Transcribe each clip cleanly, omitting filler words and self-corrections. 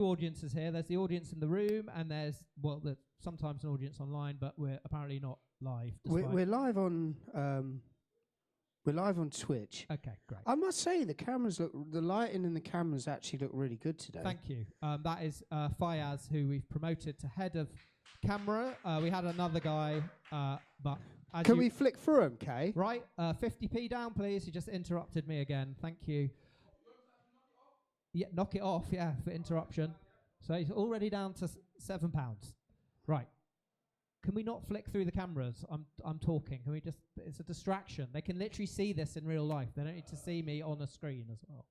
audiences here. There's the audience in the room, and there's sometimes an audience online, but we're apparently not live. We're live on Twitch. Okay, great. I must say the lighting and the cameras actually look really good today. Thank you. That is Fayaz, who we've promoted to head of camera. We had another guy, but can we flick through him, Kay? Right, 50p down, please. You just interrupted me again. Thank you. Yeah, knock it off. Yeah, for interruption. So he's already down to £7. Right. Can we not flick through the cameras? I'm talking. Can we just? It's a distraction. They can literally see this in real life. They don't need to see me on a screen as well.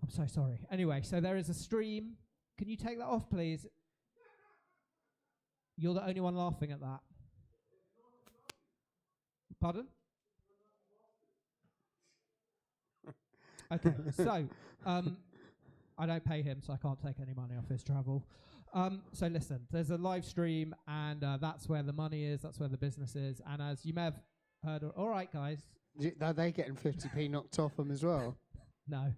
I'm so sorry. Anyway, so there is a stream. Can you take that off, please? You're the only one laughing at that. Pardon? Okay, so I don't pay him, so I can't take any money off his travel. So listen, there's a live stream, and that's where the money is, that's where the business is. And as you may have heard, all right, guys. Are they getting 50p knocked off them as well? No.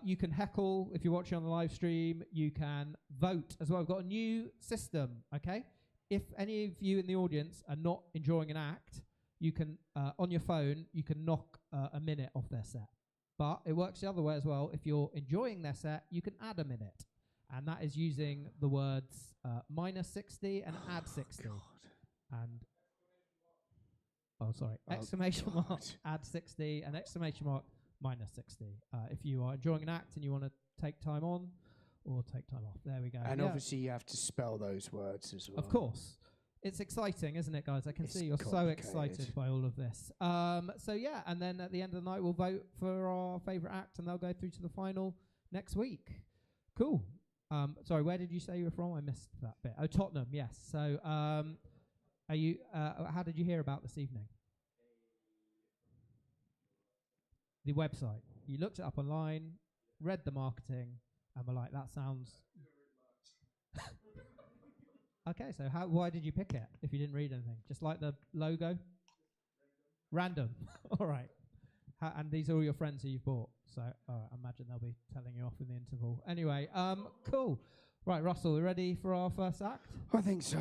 You can heckle if you're watching on the live stream. You can vote as well. We've got a new system, okay? If any of you in the audience are not enjoying an act, you can, on your phone, you can knock a minute off their set. But it works the other way as well. If you're enjoying their set, you can add a minute. And that is using the words minus 60 and add 60. God. And, exclamation mark, add 60, and exclamation mark, minus 60. If you are enjoying an act and you want to take time on or take time off. There we go. And obviously you have to spell those words as well. Of course. It's exciting, isn't it, guys? I can see you're so excited by all of this. So, yeah, and then at the end of the night, we'll vote for our favourite act, and they'll go through to the final next week. Cool. Sorry, where did you say you were from? I missed that bit. Oh, Tottenham, yes. So, are you? How did you hear about this evening? The website. You looked it up online, read the marketing, and were like, that sounds... Okay, so why did you pick it if you didn't read anything? Just like the logo? Random. All right. And these are all your friends who you've bought. So I imagine they'll be telling you off in the interval. Anyway, cool. Right, Russell, we ready for our first act? I think so.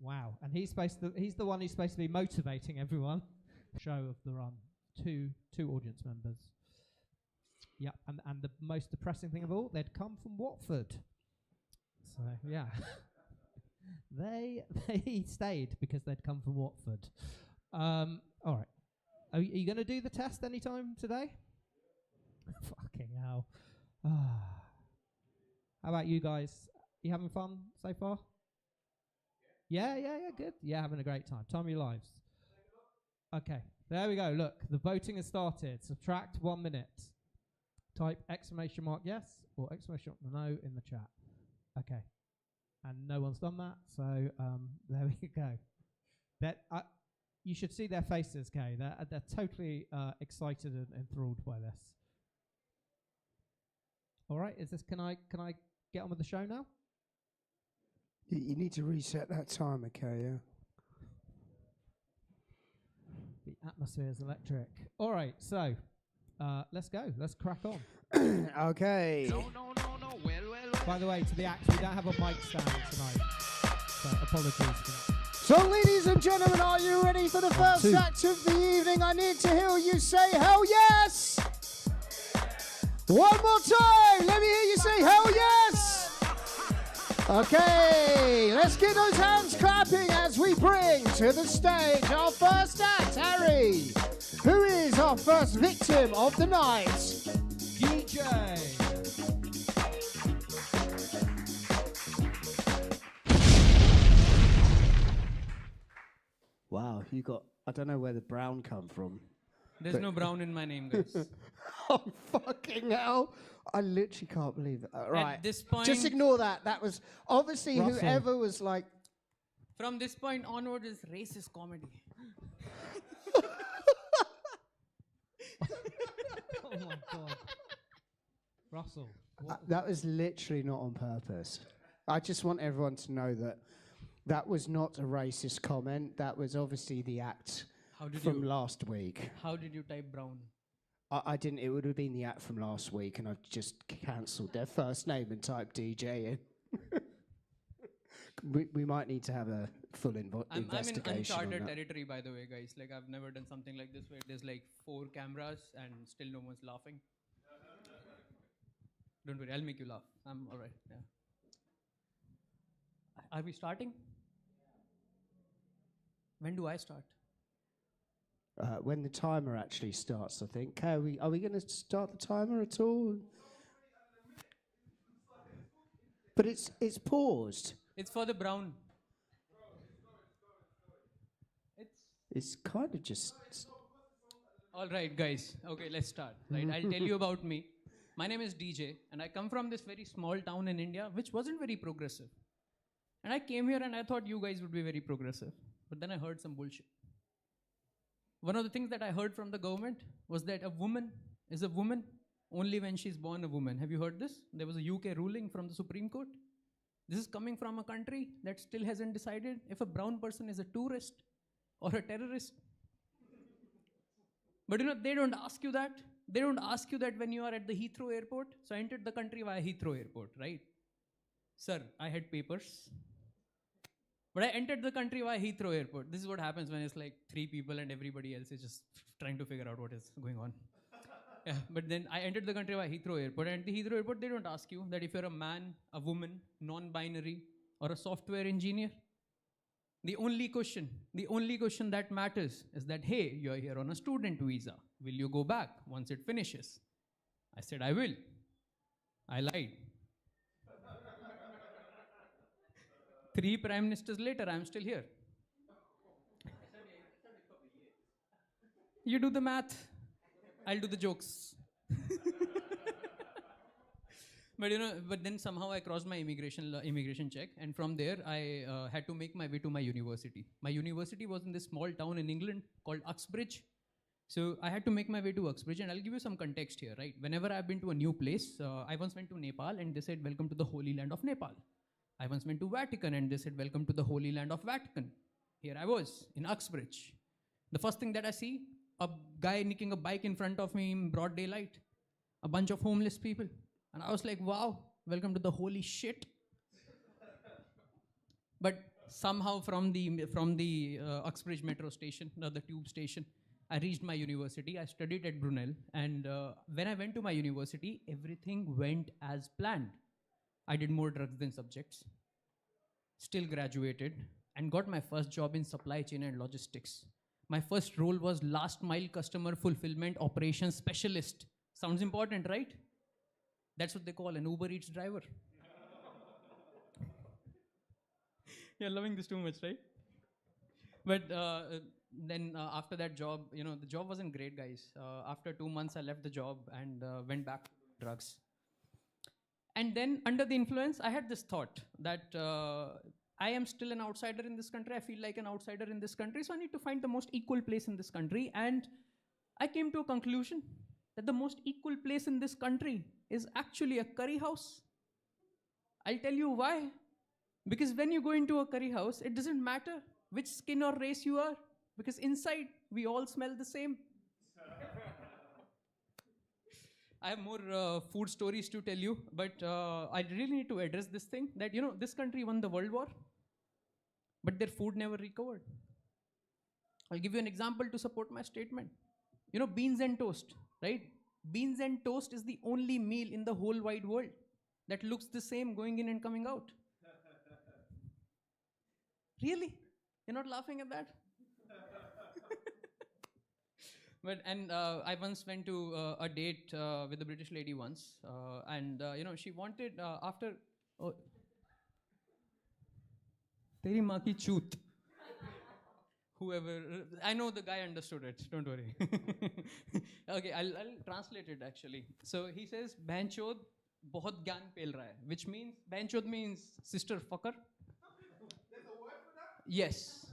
Wow. And he's the one who's supposed to be motivating everyone. Show of the run. Two audience members. Yeah, and the most depressing thing of all, they'd come from Watford. So, yeah. They stayed because they'd come from Watford. All right. Are you going to do the test anytime today? Fucking hell. How about you guys? You having fun so far? Yeah, good. Yeah, having a great time. Time of your lives. Okay, there we go. Look, the voting has started. Subtract 1 minute. Type exclamation mark yes or exclamation mark no in the chat. Okay. And no one's done that, so there we go. You should see their faces, Kay. They're totally excited and enthralled by this. All right, can I get on with the show now? You need to reset that timer, Kay. Yeah. The atmosphere is electric. All right, so let's go. Let's crack on. Okay. No. Well. By the way, to the act, we don't have a mic stand tonight, so apologies. So, ladies and gentlemen, are you ready for the first act of the evening? I need to hear you say hell yes! One more time! Let me hear you say hell yes! Okay, let's get those hands clapping as we bring to the stage our first act, Harry, who is our first victim of the night. DJ. Wow, you got... I don't know where the brown come from. There's no brown in my name, guys. Oh, fucking hell. I literally can't believe that. Right. At this point... Just ignore that. That was... Obviously, Russell. Whoever was like... From this point onward is racist comedy. Oh, my God. Russell. That was literally not on purpose. I just want everyone to know that that was not a racist comment. That was obviously the act from last week. How did you type brown? I didn't. It would have been the act from last week, and I've just cancelled their first name and typed DJ in. we might need to have a full investigation. I'm in on uncharted that. territory, by the way, guys. Like, I've never done something like this where there's like 4 cameras and still no one's laughing. Don't worry, I'll make you laugh. I'm all right. Yeah. Are we starting? When do I start? When the timer actually starts, I think. Are we going to start the timer at all? But it's paused. It's for the brown. It's kind of just. All right, guys. Okay, let's start. Right, I'll tell you about me. My name is DJ, and I come from this very small town in India, which wasn't very progressive. And I came here and I thought you guys would be very progressive. But then I heard some bullshit. One of the things that I heard from the government was that a woman is a woman only when she's born a woman. Have you heard this? There was a UK ruling from the Supreme Court. This is coming from a country that still hasn't decided if a brown person is a tourist or a terrorist. But they don't ask you that. They don't ask you that when you are at the Heathrow airport. So I entered the country via Heathrow airport, right? Sir, I had papers. But I entered the country via Heathrow airport. This is what happens when it's like 3 people and everybody else is just trying to figure out what is going on. Yeah, but then I entered the country via Heathrow airport. And at the Heathrow airport, they don't ask you that if you're a man, a woman, non-binary, or a software engineer. The only question that matters is that, hey, you're here on a student visa. Will you go back once it finishes? I said, I will. I lied. 3 prime ministers later, I'm still here. You do the math. I'll do the jokes. But then somehow I crossed my immigration check, and from there I had to make my way to my university. My university was in this small town in England called Uxbridge. So I had to make my way to Uxbridge, and I'll give you some context here, right? Whenever I've been to a new place, I once went to Nepal, and they said, welcome to the Holy Land of Nepal. I once went to Vatican, and they said, welcome to the Holy Land of Vatican. Here I was, in Uxbridge. The first thing that I see, a guy nicking a bike in front of me in broad daylight. A bunch of homeless people. And I was like, wow, welcome to the holy shit. But somehow from the Uxbridge metro station, the tube station, I reached my university. I studied at Brunel. And when I went to my university, everything went as planned. I did more drugs than subjects. Still graduated and got my first job in supply chain and logistics. My first role was last mile customer fulfillment operations specialist. Sounds important, right? That's what they call an Uber Eats driver. You're loving this too much, right? But then after that job, the job wasn't great, guys. After 2 months, I left the job and went back to drugs. And then under the influence, I had this thought that I am still an outsider in this country. I feel like an outsider in this country. So I need to find the most equal place in this country. And I came to a conclusion that the most equal place in this country is actually a curry house. I'll tell you why. Because when you go into a curry house, it doesn't matter which skin or race you are. Because inside, we all smell the same. I have more food stories to tell you, but I really need to address this thing that, this country won the World War, but their food never recovered. I'll give you an example to support my statement. Beans and toast, right? Beans and toast is the only meal in the whole wide world that looks the same going in and coming out. Really? You're not laughing at that? But I once went to a date with a British lady once, and she wanted after. Oh, Teri maa ki choot. Whoever, I know the guy understood it. Don't worry. Okay, I'll translate it actually. So he says, "Banchod, bahut gyan pel raha hai," which means Banchod means sister fucker. There's a word for that? Yes.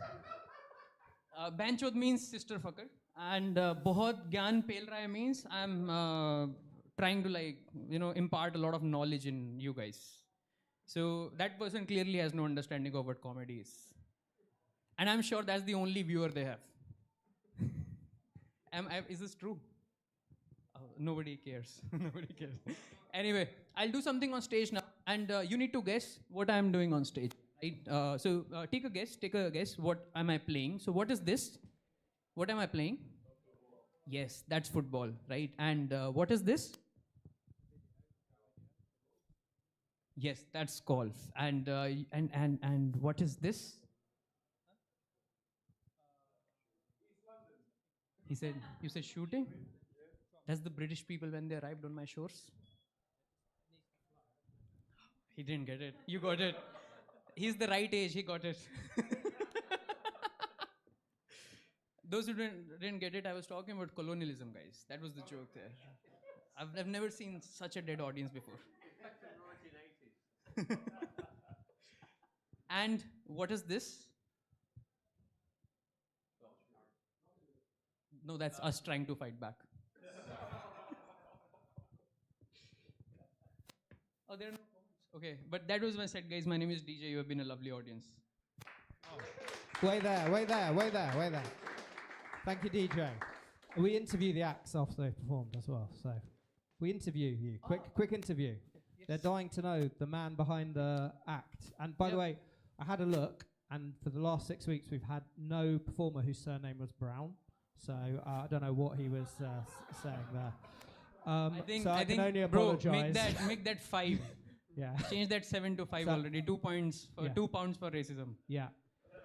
Banchod means sister fucker. And bahut gyan pel raha hai means I'm trying to impart a lot of knowledge in you guys. So that person clearly has no understanding of what comedy is. And I'm sure that's the only viewer they have. Is this true? Nobody cares. Nobody cares. Anyway, I'll do something on stage now, and you need to guess what I'm doing on stage. Right? So take a guess. Take a guess. What am I playing? So what is this? What am I playing? Yes, that's football, right? And what is this? Yes, that's golf. And and what is this? He said, you said shooting? That's the British people when they arrived on my shores. He didn't get it. You got it. He's the right age. He got it. Those who didn't get it, I was talking about colonialism, guys. That was the joke there. I've never seen such a dead audience before. And what is this? No, that's us trying to fight back. Oh, there are no comments. Okay, but that was my set, guys. My name is DJ. You have been a lovely audience. Way there, way there, way there, way there. Thank you, DJ. We interview the acts after they've performed as well, so we interview you. Quick interview. Yes. They're dying to know the man behind the act. And by the way, I had a look, and for the last 6 weeks, we've had no performer whose surname was Brown. So I don't know what he was saying there. I can only apologise. Make that 5. Yeah. Change that 7 to 5 already. 2 points for 2 pounds for racism. Yeah.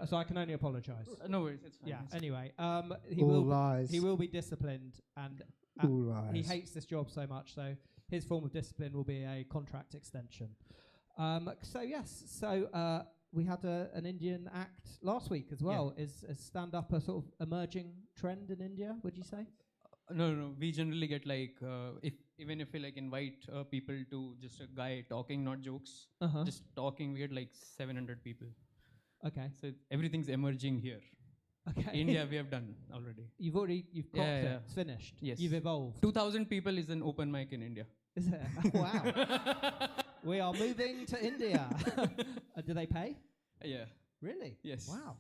So I can only apologise. No worries, it's fine. Yeah. It's Anyway, All lies. he will be disciplined, and All lies. he hates this job so much. So his form of discipline will be a contract extension. So yes. So we had an Indian act last week as well. Yeah. Is stand-up a sort of emerging trend in India? Would you say? No. We generally get like even if we like invite people to just a guy talking, not jokes, just talking, we get like 700 people. Okay. So everything's emerging here. Okay. India, we have done already. You've clocked it. It's finished. Yes. You've evolved. 2,000 people is an open mic in India. Is it? Wow. We are moving to India. Do they pay? Yeah. Really? Yes. Wow.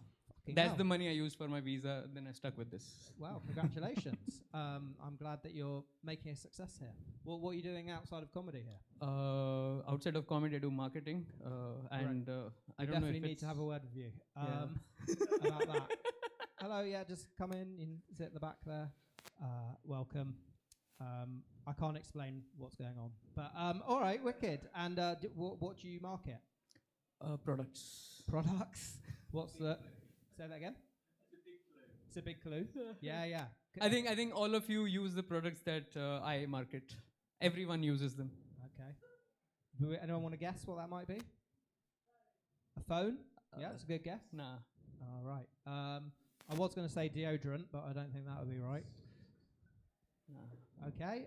That's the money I used for my visa. Then I stuck with this. Wow, congratulations. I'm glad that you're making a success here. Well, what are you doing outside of comedy here? Outside of comedy, I do marketing. And I don't know if definitely need to have a word with you about that. Hello, yeah, just come in. You can sit at the back there. Welcome. I can't explain what's going on. But all right, wicked. And what do you market? Products. Products? What's the... Say that again. It's a big clue. Yeah. I think all of you use the products that I market. Everyone uses them. Okay. Anyone want to guess what that might be? A phone? Yeah, that's a good guess. Nah. All right. I was going to say deodorant, but I don't think that would be right. Nah. Okay.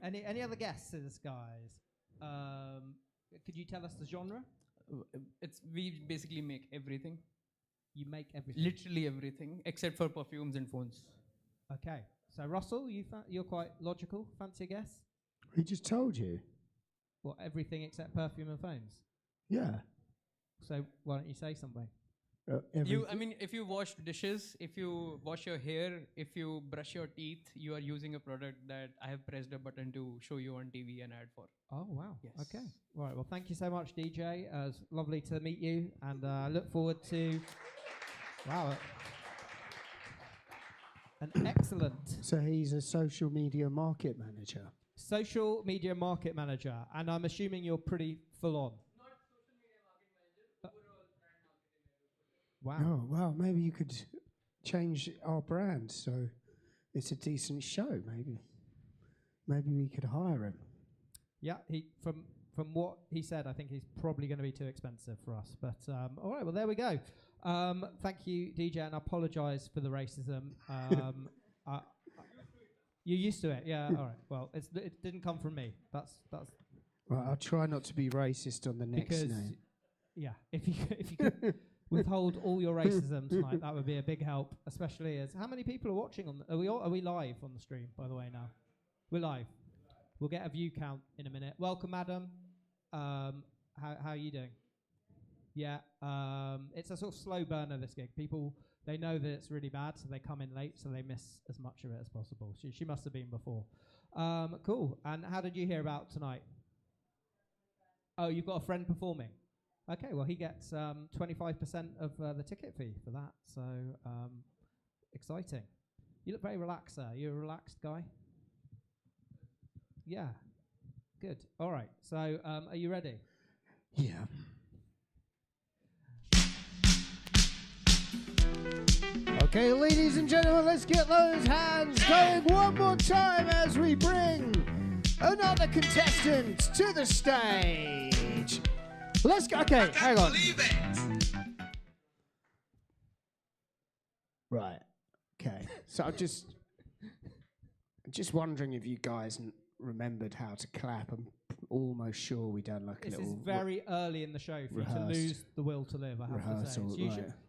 Any other guesses, guys? Could you tell us the genre? We basically make everything. You make everything? Literally everything, except for perfumes and phones. Okay. So, Russell, you're quite logical. Fancy a guess? He just told you. What, everything except perfume and phones? Yeah. So, why don't you say something? If you wash dishes, if you wash your hair, if you brush your teeth, you are using a product that I have pressed a button to show you on TV and ad for. Oh, wow. Yes. Okay. Right. Well, thank you so much, DJ. It's lovely to meet you, and I look forward to... Wow. An excellent... So he's a social media market manager. Social media market manager, and I'm assuming you're pretty full on. Not social media market manager, overall brand marketing manager. Wow. Oh, well, maybe you could change our brand so it's a decent show, maybe. Maybe we could hire him. Yeah, from what he said, I think he's probably going to be too expensive for us. But all right, well, there we go. Thank you, DJ, and I apologise for the racism. You're used to it, yeah. All right. Well, it didn't come from me. That's. Well, I'll try not to be racist on the next name. Yeah, if you could withhold all your racism tonight, that would be a big help. Especially as how many people are watching on? Are we live on the stream? By the way, now we're live. We'll get a view count in a minute. Welcome, madam. How are you doing? Yeah, it's a sort of slow burner, this gig. People they know that it's really bad, so they come in late, so they miss as much of it as possible. She must have been before. Cool. And how did you hear about tonight? Oh, you've got a friend performing. Okay, well, he gets 25% of the ticket fee for that. So exciting. You look very relaxed, sir. You're a relaxed guy? Yeah. Good. All right. So are you ready? Yeah. Okay, ladies and gentlemen, let's get those hands going one more time as we bring another contestant to the stage. Let's go. Okay, hang on. Right. Okay. So I'm just wondering if you guys remembered how to clap. I'm almost sure we done like a This little. is very early in the show for you to lose the will to live, I have to say.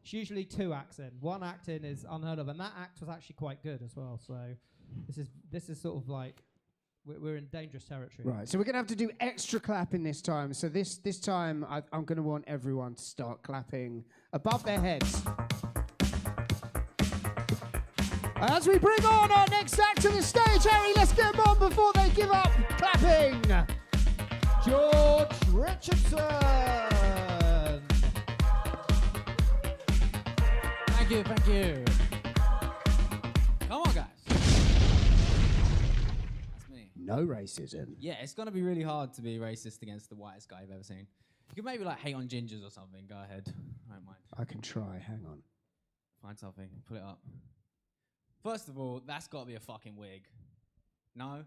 It's usually 2 acts in. 1 act in is unheard of, and that act was actually quite good as well. So this is sort of like we're in dangerous territory. Right, so we're going to have to do extra clapping this time. So this time I'm going to want everyone to start clapping above their heads. As we bring on our next act to the stage, Harry, let's get them on before they give up clapping. George Richardson. Thank you. Come on, guys. That's me. No racism. Yeah, it's gonna be really hard to be racist against the whitest guy I've ever seen. You could maybe like hate on gingers or something. Go ahead. I don't mind. I can try, hang on. Find something. Put it up. First of all, that's got to be a fucking wig. No?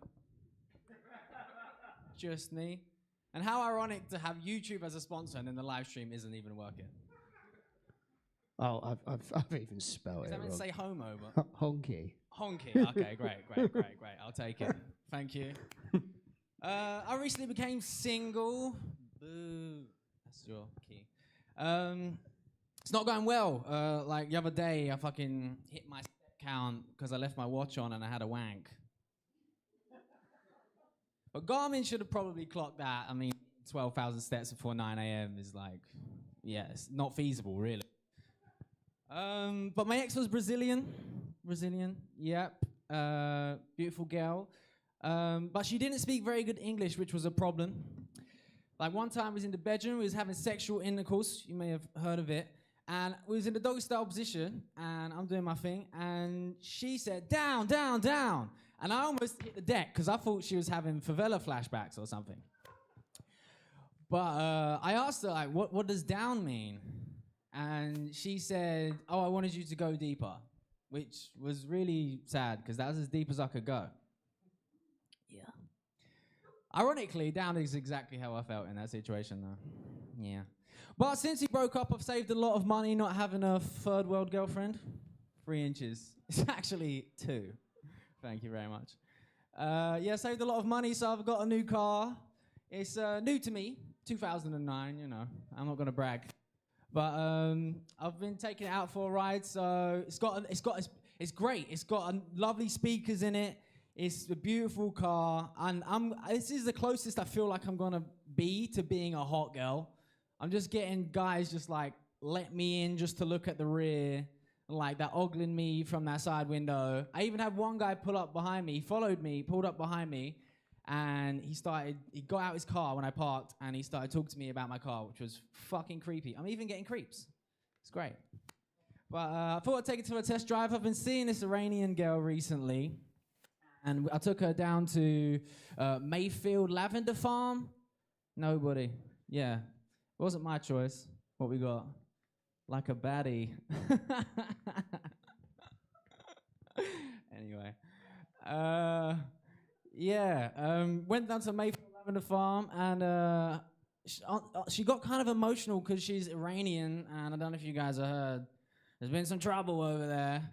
Just me? And how ironic to have YouTube as a sponsor and then the live stream isn't even working. Oh, I've even spelled it I meant to wrong. say homo, but... Honky. Honky. Okay, great. I'll take it. Thank you. I recently became single. Boo. That's your key. It's not going well. Like the other day, I fucking hit my count because I left my watch on and I had a wank. But Garmin should have probably clocked that. I mean, 12,000 steps before 9 a.m. is like, yeah, it's not feasible, really. But my ex was Brazilian, yep, beautiful girl. But she didn't speak very good English, which was a problem. Like one time we was in the bedroom, we was having sexual intercourse, you may have heard of it. And we was in the doggy style position, and I'm doing my thing, and she said, down, down, down. And I almost hit the deck, because I thought she was having favela flashbacks or something. But I asked her, like, what does down mean? And she said, oh, I wanted you to go deeper, which was really sad, because that was as deep as I could go. Yeah. Ironically, down is exactly how I felt in that situation, though. Yeah. But since we broke up, I've saved a lot of money not having a third world girlfriend. 3 inches. It's actually 2. Thank you very much. Yeah, saved a lot of money, so I've got a new car. It's new to me, 2009, you know. I'm not going to brag. But I've been taking it out for a ride, so it's great. It's got lovely speakers in it. It's a beautiful car, and this is the closest I feel like I'm going to be to being a hot girl. I'm just getting guys just like, let me in just to look at the rear, like that ogling me from that side window. I even had one guy pull up behind me. He followed me, pulled up behind me, and he got out his car when I parked, and he started talking to me about my car, which was fucking creepy. I'm even getting creeps. It's great. But I thought I'd take it to a test drive. I've been seeing this Iranian girl recently, and I took her down to Mayfield Lavender Farm. Nobody. Yeah. It wasn't my choice. What we got? Like a baddie. Anyway. Went down to Mayfield Lavender Farm, and she got kind of emotional because she's Iranian, and I don't know if you guys have heard. There's been some trouble over there.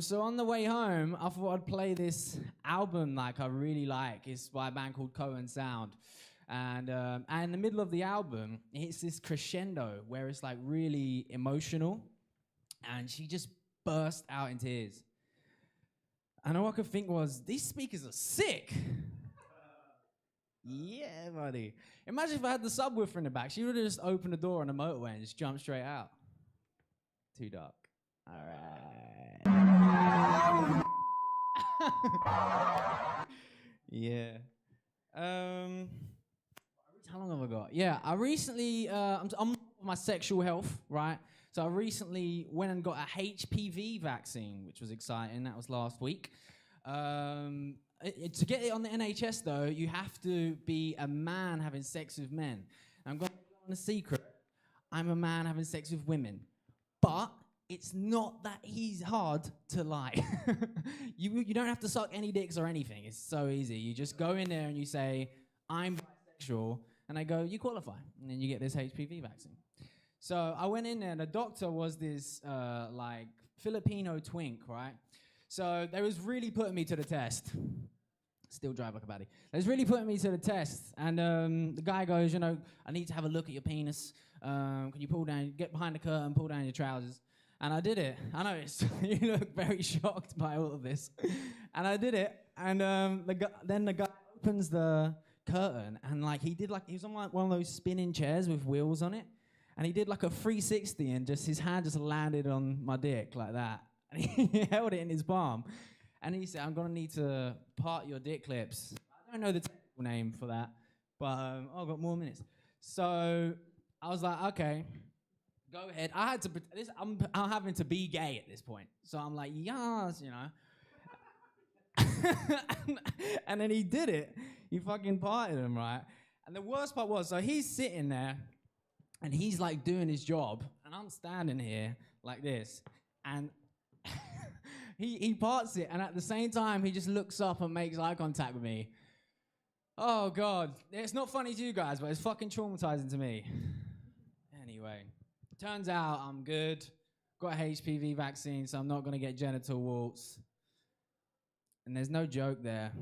So on the way home, I thought I'd play this album like I really like. It's by a band called Cohen Sound. And in the middle of the album, it's this crescendo where it's like really emotional, and she just burst out in tears. And all I could think was, these speakers are sick. Yeah, buddy. Imagine if I had the subwoofer in the back. She would have just opened the door on the motorway and just jumped straight out. Too dark. All right. Yeah. How long have I got? Yeah, I recently, I'm on my sexual health, right? So I recently went and got a HPV vaccine, which was exciting. That was last week. To get it on the NHS, though, you have to be a man having sex with men. I'm going to go on a secret. I'm a man having sex with women. But it's not that hard to lie. You don't have to suck any dicks or anything. It's so easy. You just go in there and you say, I'm bisexual. And I go, you qualify. And then you get this HPV vaccine. So I went in there, and the doctor was this, like, Filipino twink, right? So they was really putting me to the test. Still drive like a baddie. They was really putting me to the test. And the guy goes, I need to have a look at your penis. Can you get behind the curtain, pull down your trousers? And I did it. I noticed you look very shocked by all of this. And I did it. And then the guy opens the curtain, and he was on one of those spinning chairs with wheels on it, and he did like a 360, and his hand just landed on my dick like that, and he held it in his palm, and he said, I'm gonna need to part your dick lips. I don't know the technical name for that, but I've got more minutes. So I was like, okay, go ahead. I'm having to be gay at this point, so I'm like, yes, and then he did it. He fucking parted him, right? And the worst part was, so he's sitting there, and he's like doing his job, and I'm standing here like this, and he parts it, and at the same time, he just looks up and makes eye contact with me. Oh, God. It's not funny to you guys, but it's fucking traumatizing to me. Anyway, turns out I'm good. Got a HPV vaccine, so I'm not going to get genital warts. And there's no joke there.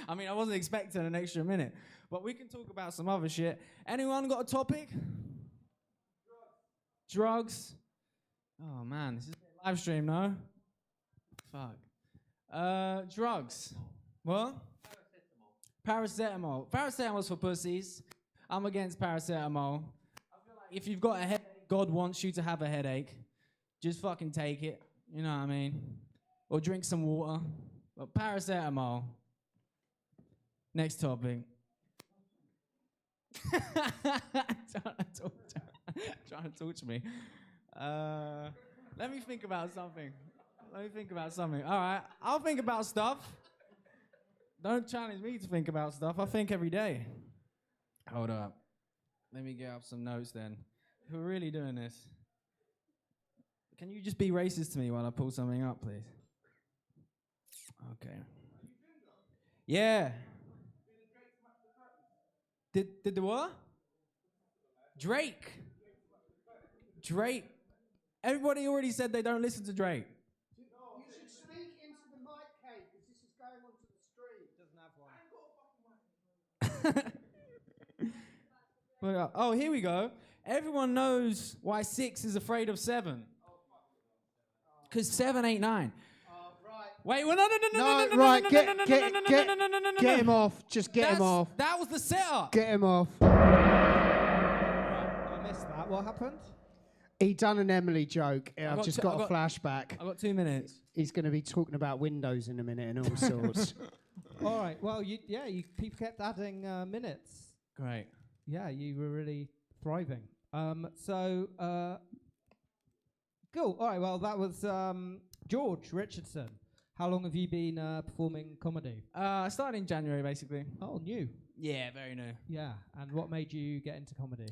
I mean, I wasn't expecting an extra minute, but we can talk about some other shit. Anyone got a topic? Drugs. Oh man, this is a live stream, no? Fuck. Drugs. What? Paracetamol. Paracetamol's for pussies. I'm against paracetamol. I feel like if you've got a headache, God wants you to have a headache. Just fucking take it. You know what I mean? Or drink some water. But paracetamol. Next topic. Trying to talk to me. Let me think about something. All right, I'll think about stuff. Don't challenge me to think about stuff. I think every day. Hold up. Let me get up some notes then. We're really doing this. Can you just be racist to me while I pull something up, please? Okay. Yeah. Did the what? Drake. Everybody already said they don't listen to Drake. You should speak into the mic, Kate, because this is going onto the stream. Doesn't have one. Oh, here we go. Everyone knows why 6 is afraid of 7. Because 7 ain't 9. Wait, well, no, right, get him off. Just get him off. That was the setup. Get him off. I missed that. What happened? He done an Emily joke. I've just got a flashback. I've got 2 minutes. He's going to be talking about Windows in a minute and all sorts. All right. Well, people kept adding minutes. Great. Yeah, you were really thriving. Cool. All right. Well, that was George Richardson. How long have you been performing comedy? I started in January, basically. Oh, new. Yeah, very new. Yeah. And what made you get into comedy?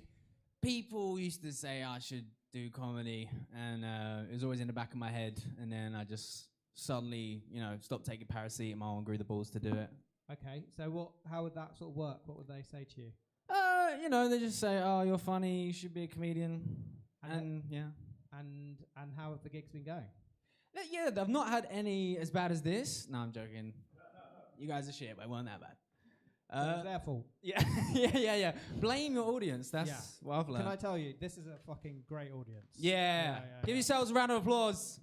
People used to say I should do comedy, and it was always in the back of my head. And then I just suddenly, stopped taking paracetamol and grew the balls to do it. Okay. So how would that sort of work? What would they say to you? They just say, "Oh, you're funny. You should be a comedian." And yeah. And how have the gigs been going? Yeah, I've not had any as bad as this. No, I'm joking. You guys are shit, but it wasn't that bad. It's their fault. Yeah, yeah. Blame your audience. That's what I've learned. Can I tell you, this is a fucking great audience. Yeah. Give yourselves a round of applause.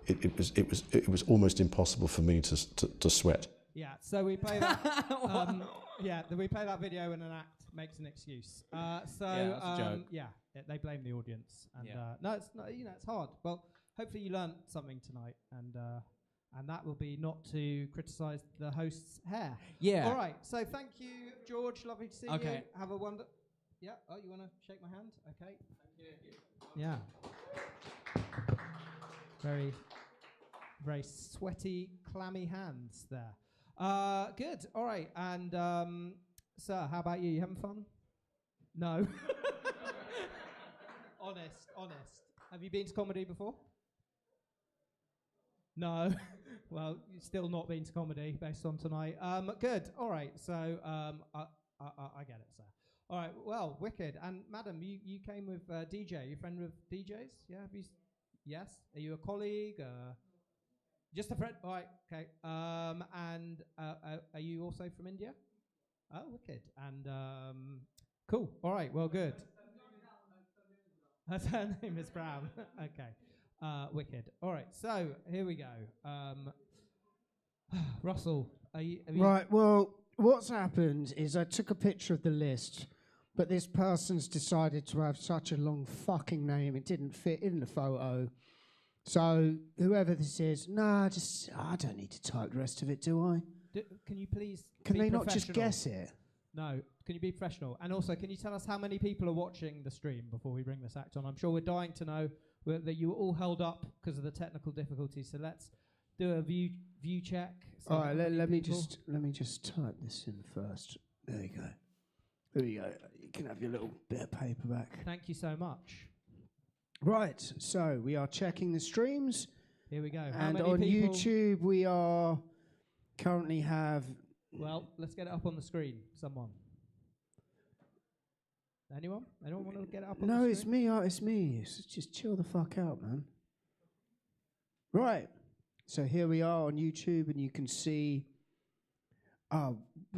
It was almost impossible for me to sweat. Yeah, so we play that. We play that video when an act makes an excuse. that's a joke. They blame the audience, and Yeah. no, it's not. It's hard. Well, hopefully you learned something tonight, and that will be not to criticise the host's hair. Yeah. All right. So thank you, George. Lovely to see you. Okay. Have a wonder. Yeah. Oh, you want to shake my hand? Okay. Thank you. Yeah. Very, very sweaty, clammy hands there. Good. All right. And sir, how about you? You having fun? No. Honest. Have you been to comedy before? No. Well, you've still not been to comedy based on tonight. Good. All right. So I get it, sir. All right. Well, wicked. And madam, you came with DJ. You a friend with DJs? Yeah. Yes. Are you a colleague? Just a friend. All right. Okay. And are you also from India? Oh, wicked. And cool. All right. Well, good. Her name is Brown. Okay. Wicked. All right. So here we go. Russell, have you Right, well, what's happened is I took a picture of the list, but this person's decided to have such a long fucking name, it didn't fit in the photo. So, whoever this is, I don't need to type the rest of it, do I? can you please Can be they not just professional? guess it? No. Can you be professional? And also, can you tell us how many people are watching the stream before we bring this act on? I'm sure we're dying to know that you were all held up because of the technical difficulties. So let's do a view check. So All right, let me just type this in first. There you go. There you go. You can have your little bit of paper back. Thank you so much. Right, so we are checking the streams. Here we go. How And many on people? YouTube, we are currently have... Well, let's get it up on the screen. Someone. Anyone? Anyone want to get it up on the No, screen? it's me. It's me. Just chill the fuck out, man. Right. So here we are on YouTube, and you can see...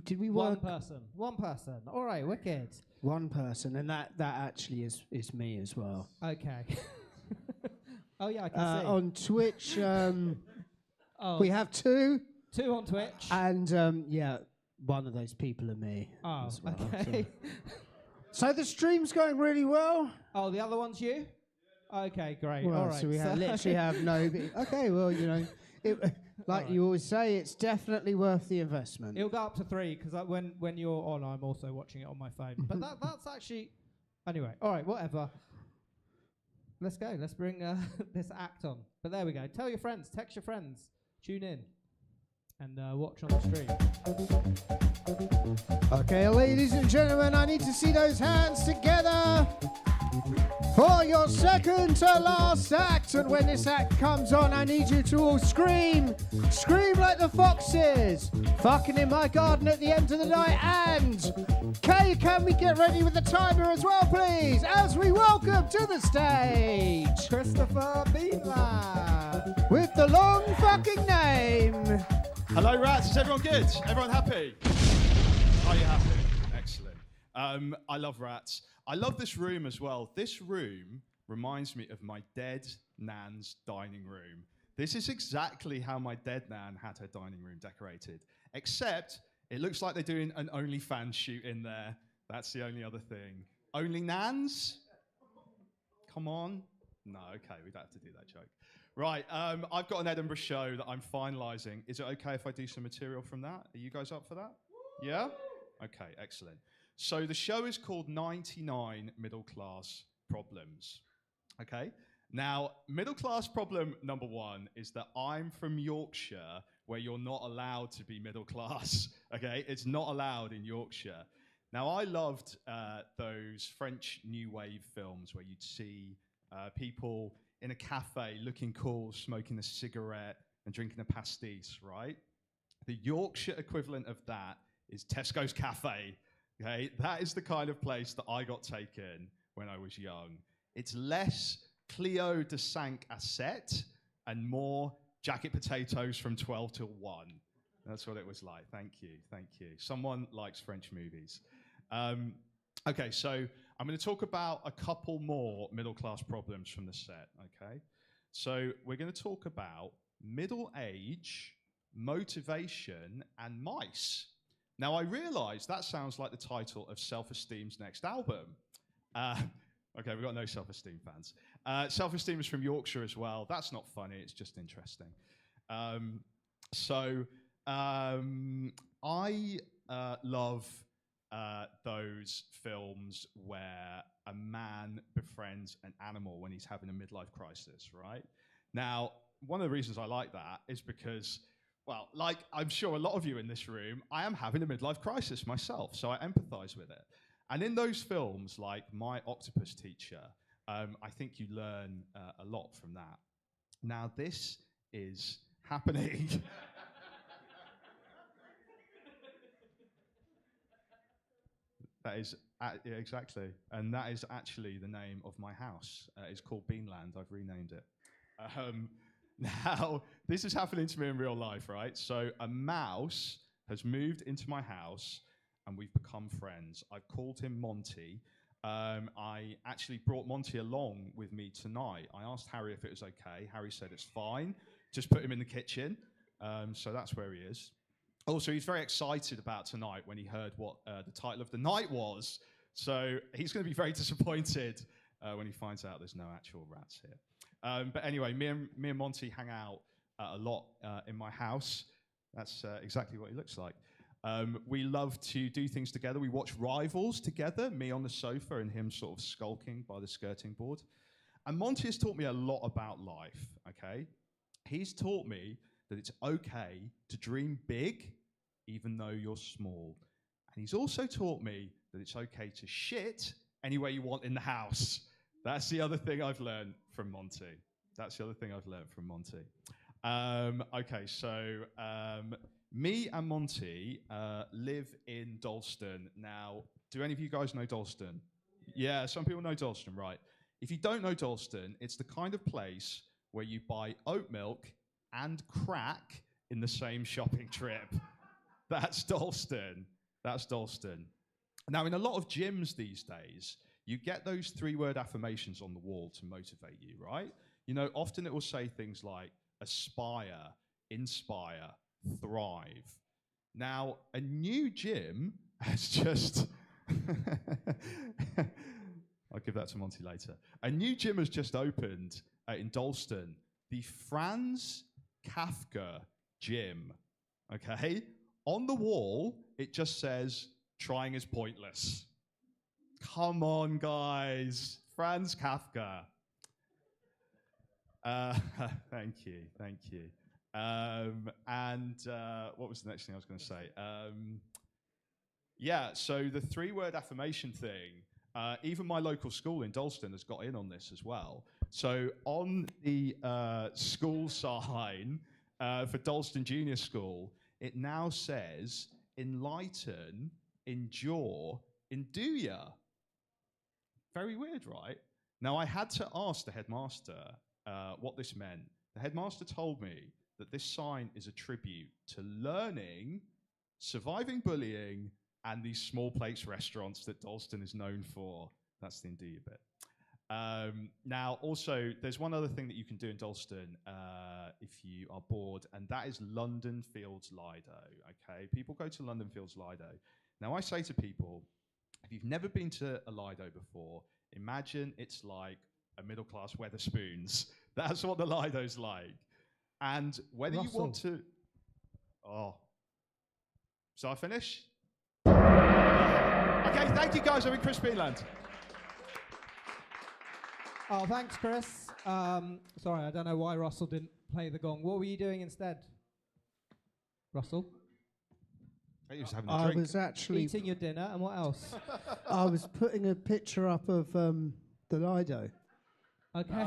did we One work? person. One person. All right, wicked. One person, and that actually is me as well. Okay. Oh, yeah, I can see. On Twitch, Oh, we have two, 2 on Twitch. and one of those people are me. Oh, as well, okay. So the stream's going really well. Oh, the other one's you? Okay, great. Well, All right. so we literally have no... Okay, well, like Alright. you always say, it's definitely worth the investment. It'll go up to 3 because when you're on, I'm also watching it on my phone. But that's actually... Anyway, all right, whatever. Let's go. Let's bring this act on. But there we go. Tell your friends. Text your friends. Tune in. And watch on the stream. Okay, ladies and gentlemen, I need to see those hands together for your second to last act. And when this act comes on, I need you to all scream. Scream like the foxes. Fucking in my garden at the end of the night. And can we get ready with the timer as well, please? As we welcome to the stage Christopher Beanland. with the long fucking name. Hello, rats. Is everyone good? Everyone happy? Are you happy? Excellent. I love rats. I love this room as well. This room reminds me of my dead nan's dining room. This is exactly how my dead nan had her dining room decorated, except it looks like they're doing an OnlyFans shoot in there. That's the only other thing. Only nans? Come on. No, okay, we don't have to do that joke. Right, I've got an Edinburgh show that I'm finalising. Is it okay if I do some material from that? Are you guys up for that? Yeah? Okay, excellent. So the show is called 99 Middle Class Problems. Okay? Now, middle class problem number 1 is that I'm from Yorkshire, where you're not allowed to be middle class. Okay? It's not allowed in Yorkshire. Now, I loved those French New Wave films where you'd see people in a cafe looking cool, smoking a cigarette and drinking a pastis, right? The Yorkshire equivalent of that is Tesco's Cafe. Okay, that is the kind of place that I got taken when I was young. It's less Cleo de 5 à 7 and more jacket potatoes from 12 till 1. That's what it was like. Thank you, thank you. Someone likes French movies. Okay, so I'm going to talk about a couple more middle-class problems from the set, okay? So we're going to talk about middle age Motivation and Mice. Now, I realise that sounds like the title of Self-Esteem's next album. Okay, we've got no Self-Esteem fans. Self-Esteem is from Yorkshire as well. That's not funny, it's just interesting. I love those films where a man befriends an animal when he's having a midlife crisis, right? Now, one of the reasons I like that is because, well, like I'm sure a lot of you in this room, I am having a midlife crisis myself, so I empathize with it. And in those films, like My Octopus Teacher, I think you learn a lot from that. Now, this is happening. That is, yeah, exactly. And that is actually the name of my house. It's called Beanland. I've renamed it. Now, this is happening to me in real life, right? So a mouse has moved into my house and we've become friends. I've called him Monty. I actually brought Monty along with me tonight. I asked Harry if it was okay. Harry said it's fine. Just put him in the kitchen. So that's where he is. Also, he's very excited about tonight when he heard what the title of the night was. So he's going to be very disappointed when he finds out there's no actual rats here. But anyway, me and Monty hang out a lot in my house. That's exactly what he looks like. We love to do things together. We watch Rivals together, me on the sofa and him sort of skulking by the skirting board. And Monty has taught me a lot about life, okay? He's taught me that it's okay to dream big, even though you're small. And he's also taught me that it's okay to shit anywhere you want in the house. That's the other thing I've learned from Monty. Okay, so me and Monty live in Dalston. Now, do any of you guys know Dalston? Yeah, some people know Dalston, right. If you don't know Dalston, it's the kind of place where you buy oat milk and crack in the same shopping trip. That's Dalston. Now, in a lot of gyms these days, you get those 3-word affirmations on the wall to motivate you, right? You know, often it will say things like aspire, inspire, thrive. Now, a new gym has just... I'll give that to Monty later. A new gym has just opened in Dalston, the Franz Kafka Gym, okay? On the wall, it just says, trying is pointless. Come on, guys. Franz Kafka. Thank you. What was the next thing I was going to say? Yeah, so the 3-word affirmation thing, even my local school in Dalston has got in on this as well. So on the school sign for Dalston Junior School, it now says, enlighten, endure, enduya. Very weird, right? Now, I had to ask the headmaster what this meant. The headmaster told me that this sign is a tribute to learning, surviving bullying, and these small plates restaurants that Dalston is known for. That's the enduya bit. Now, also, there's one other thing that you can do in Dalston if you are bored, and that is London Fields Lido, okay? People go to London Fields Lido. Now, I say to people, if you've never been to a Lido before, imagine it's like a middle-class Wetherspoons. That's what the Lido's like. And whether you want to... Oh. So I finish? Okay, thank you, guys. I'm in Chris Beanland. Oh, thanks, Chris. Sorry, I don't know why Russell didn't play the gong. What were you doing instead, Russell? He was having a drink. I was actually eating your dinner, and what else? I was putting a picture up of the Lido. Okay.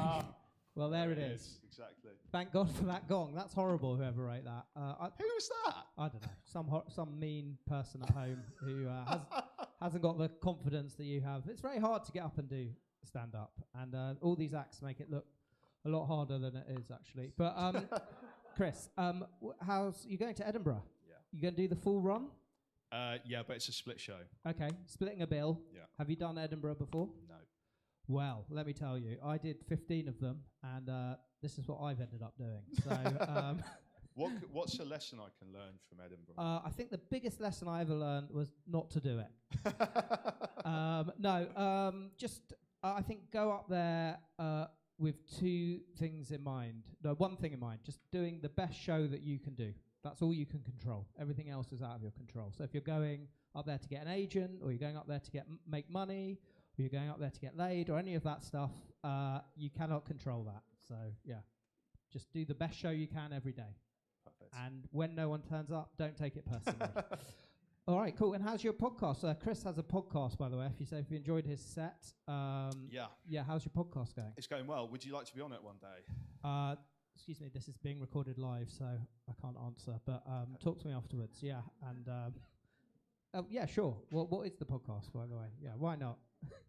Well, there it is. Exactly. Thank God for that gong. That's horrible, whoever wrote that. Who was that? I don't know. Some mean person at home who hasn't got the confidence that you have. It's very hard to get up and do stand-up, and all these acts make it look a lot harder than it is, actually. But, Chris, how's you going to Edinburgh? Yeah. You going to do the full run? Yeah, but it's a split show. Okay, splitting a bill. Yeah. Have you done Edinburgh before? No. Well, let me tell you, I did 15 of them, and this is what I've ended up doing. So What's a lesson I can learn from Edinburgh? I think the biggest lesson I ever learned was not to do it. Just I think go up there with two things in mind. No, one thing in mind. Just doing the best show that you can do. That's all you can control. Everything else is out of your control. So if you're going up there to get an agent, or you're going up there to make money, or you're going up there to get laid, or any of that stuff, you cannot control that. So yeah, just do the best show you can every day. Perfect. And when no one turns up, don't take it personally. All right, cool. And how's your podcast? Chris has a podcast, by the way. If you enjoyed his set, yeah. How's your podcast going? It's going well. Would you like to be on it one day? Excuse me, this is being recorded live, so I can't answer. But talk to me afterwards. Yeah, and yeah, sure. What is the podcast, by the way? Yeah, why not?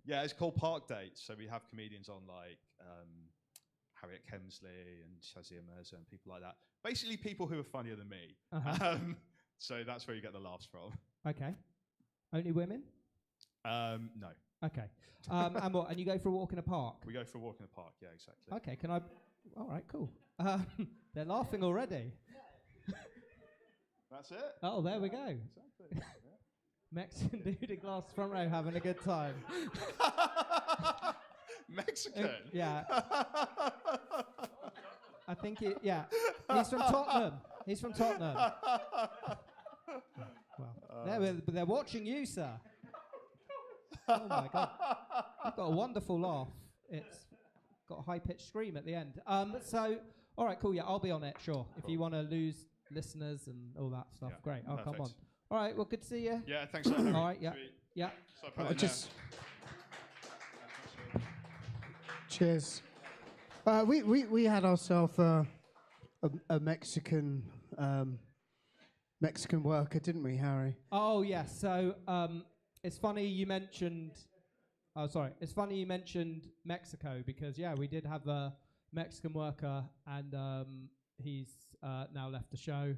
Yeah, it's called Park Dates. So we have comedians on like Harriet Kemsley and Shazia Mirza and people like that. Basically, people who are funnier than me. Uh-huh. So that's where you get the laughs from. Okay. Only women? No. Okay. And what? And you go for a walk in a park? We go for a walk in the park. Yeah, exactly. Okay. Can I? All right. Cool. They're laughing already. That's it. Oh, there we go. Exactly. Yeah. Mexican dude in glass front row having a good time. Mexican? Yeah. I think yeah. He's from Tottenham. He's from Tottenham. Well, they're watching you, sir. Oh my God. You've got a wonderful laugh. It's got a high-pitched scream at the end. So, all right, cool. Yeah, I'll be on it, sure. Cool. If you want to lose listeners and all that stuff, yeah, great. I'll come on. All right, well, good to see you. Yeah, thanks for having me. All right, yeah. Yeah. So Cheers. We had ourselves a Mexican worker, didn't we, Harry? Oh yes. So it's funny you mentioned. Oh, sorry. It's funny you mentioned Mexico because yeah, we did have a Mexican worker, and he's now left the show,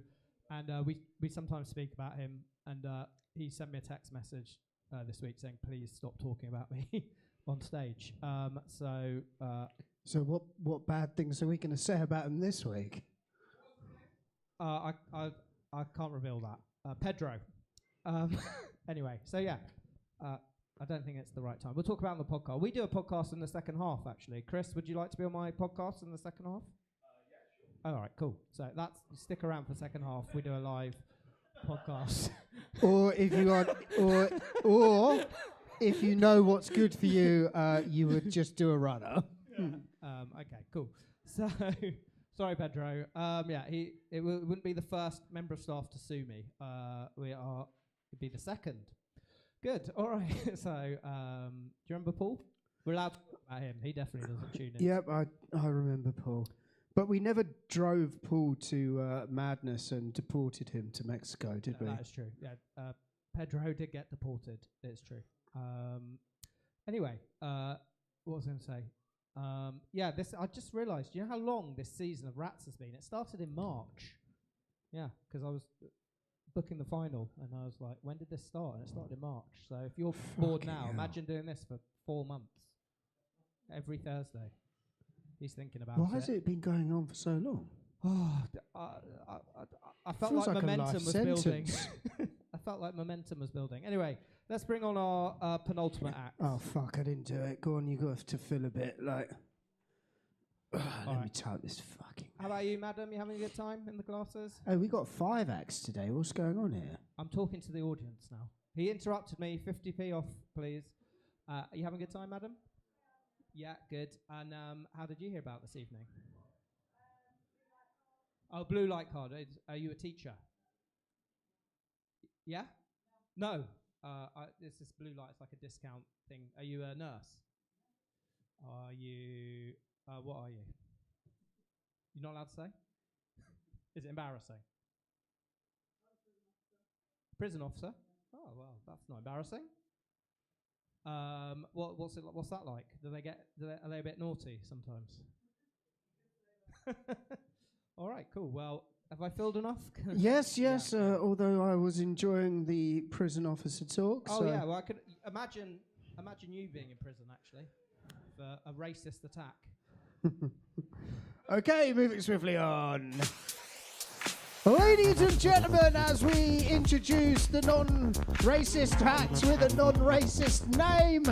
and we sometimes speak about him, and he sent me a text message this week saying, "Please stop talking about me on stage." So what bad things are we going to say about him this week? I can't reveal that. Pedro. Anyway, so yeah, I don't think it's the right time. We'll talk about it on the podcast. We do a podcast in the second half, actually. Chris, would you like to be on my podcast in the second half? Yeah, sure. All right, cool. So stick around for the second half. We do a live podcast. Or if you are, or if you know what's good for you, you would just do a runner. Okay, cool. So, sorry, Pedro. Yeah, it wouldn't be the first member of staff to sue me. It'd be the second. Good. All right. So, do you remember Paul? We're allowed to talk about him. He definitely doesn't tune in. Yep, I remember Paul. But we never drove Paul to Madness and deported him to Mexico, did we? That is true. Yeah, Pedro did get deported. It's true. Anyway, what was I going to say? Yeah, I just realised, you know how long this season of Rats has been? It started in March. Yeah, because I was booking the final, and I was like, when did this start? And it started in March. So if you're bored now, imagine doing this for 4 months. Every Thursday. He's thinking about it. Why has it been going on for so long? I felt like momentum was building. I felt like momentum was building. Anyway, let's bring on our penultimate act. Oh, fuck, I didn't do it. Go on, you got to fill a bit, like... let me type this fucking... How about you, madam? You having a good time in the glasses? Oh, we got 5 acts today. What's going on here? I'm talking to the audience now. He interrupted me. 50p off, please. Are you having a good time, madam? Yeah, good. And how did you hear about this evening? Oh, blue light card. Are you a teacher? Yeah? No. This is blue light. It's like a discount thing. Are you a nurse? Are you... what are you? You're not allowed to say? Is it embarrassing? Prison officer? Oh, well, that's not embarrassing. What's that like? Are they a bit naughty sometimes? All right, cool. Well, have I filled enough? Yes. Yeah. Although I was enjoying the prison officer talk. Oh yeah. Well, I could imagine you being in prison actually for a racist attack. Okay, moving swiftly on. Ladies and gentlemen, as we introduce the non-racist act with a non-racist name,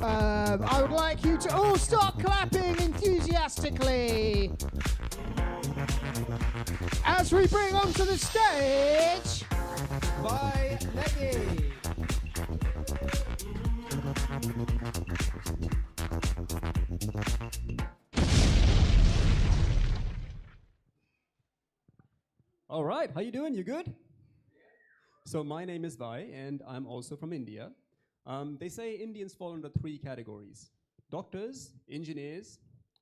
I would like you to all start clapping enthusiastically as we bring onto the stage Bye, Leggy. All right, how you doing? You good? So my name is Vai, and I'm also from India. They say Indians fall into 3 categories: doctors, engineers,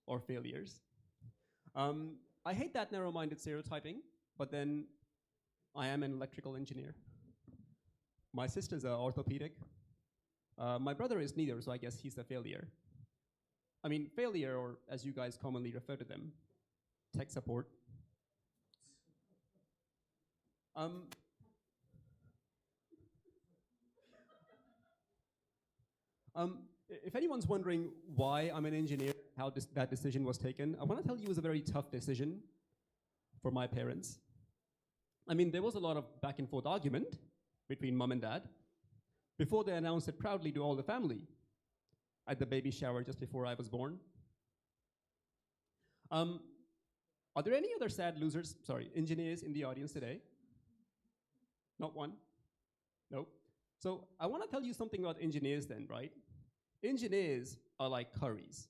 or failures. I hate that narrow-minded stereotyping, but then I am an electrical engineer. My sister's an orthopedic. My brother is neither, so I guess he's a failure. I mean, failure, or as you guys commonly refer to them, tech support. If anyone's wondering why I'm an engineer, how that decision was taken, I want to tell you it was a very tough decision for my parents. I mean, there was a lot of back and forth argument between mom and dad before they announced it proudly to all the family at the baby shower just before I was born. Are there any other sad losers, engineers in the audience today? Not one? Nope. So I want to tell you something about engineers then, right? Engineers are like curries.